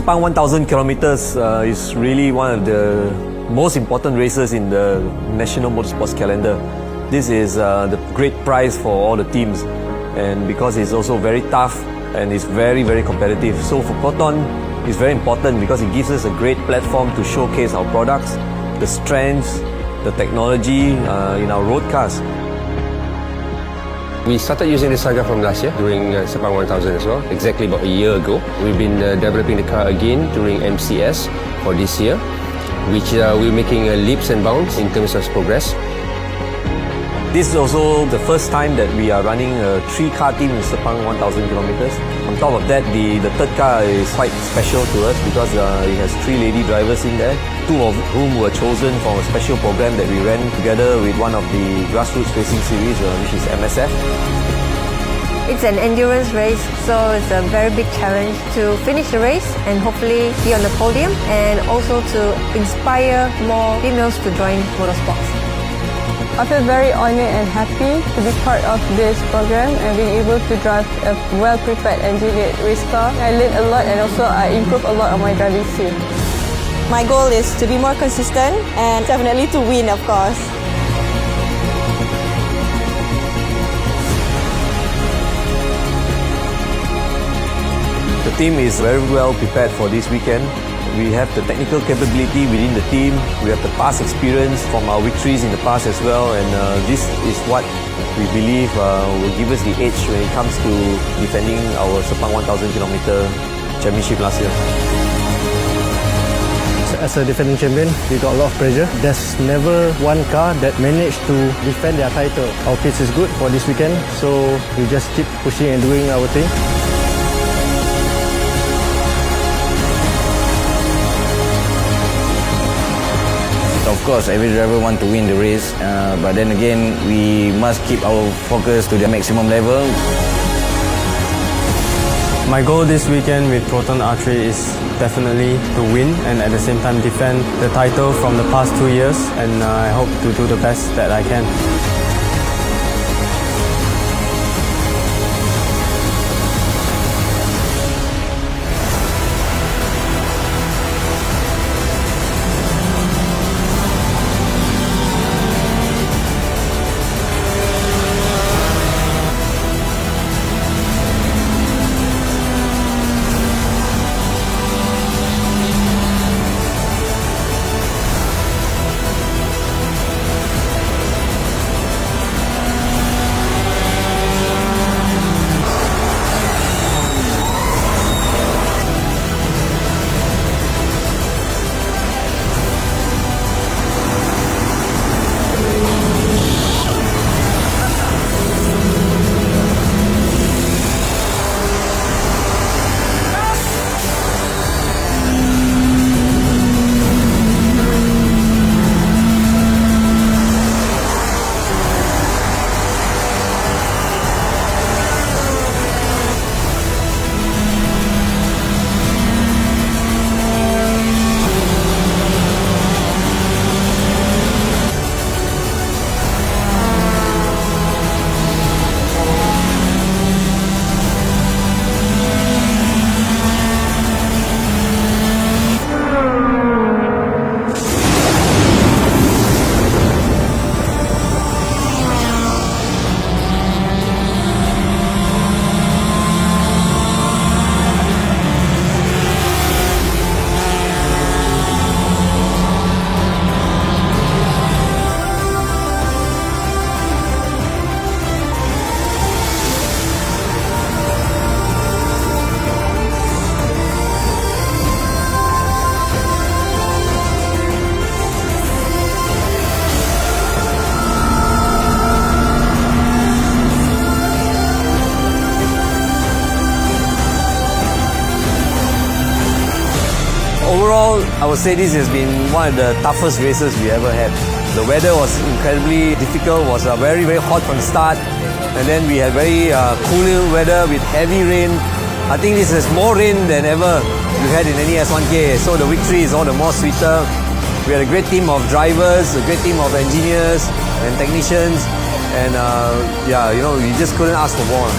Sepang 1000 kilometers is really one of the most important races in the National Motorsports calendar. This is the great prize for all the teams, and because it's also very tough and it's very, very competitive. So for Proton, it's very important because it gives us a great platform to showcase our products, the strengths, the technology in our road cars. We started using the Saga from last year during Sepang 1000 as well, exactly about a year ago. We've been developing the car again during MCS for this year, which we're making leaps and bounds in terms of progress. This is also the first time that we are running a 3-car team in Sepang 1000 kilometers. On top of that, the third car is quite special to us because it has 3 lady drivers in there, 2 of whom were chosen from a special program that we ran together with one of the grassroots racing series, which is MSF. It's an endurance race, so it's a very big challenge to finish the race and hopefully be on the podium, and also to inspire more females to join motorsports. I feel very honored and happy to be part of this program and being able to drive a well-prepared engineered race car. I learned a lot and also I improved a lot on my driving skill. My goal is to be more consistent and definitely to win, of course. The team is very well prepared for this weekend. We have the technical capability within the team. We have the past experience from our victories in the past as well, and this is what we believe will give us the edge when it comes to defending our Sepang 1000 kilometer championship last year. As a defending champion, we got a lot of pressure. There's never one car that managed to defend their title. Our pace is good for this weekend, so we just keep pushing and doing our thing. Of course, every driver wants to win the race, but then again, we must keep our focus to the maximum level. My goal this weekend with Proton Archery is definitely to win and at the same time defend the title from the past 2 years, and I hope to do the best that I can. Overall, I would say this has been one of the toughest races we ever had. The weather was incredibly difficult, was very, very hot from the start. And then we had very cool weather with heavy rain. I think this is more rain than ever we had in any S1K. So the victory is all the more sweeter. We had a great team of drivers, a great team of engineers and technicians. And yeah, you know, we just couldn't ask for more.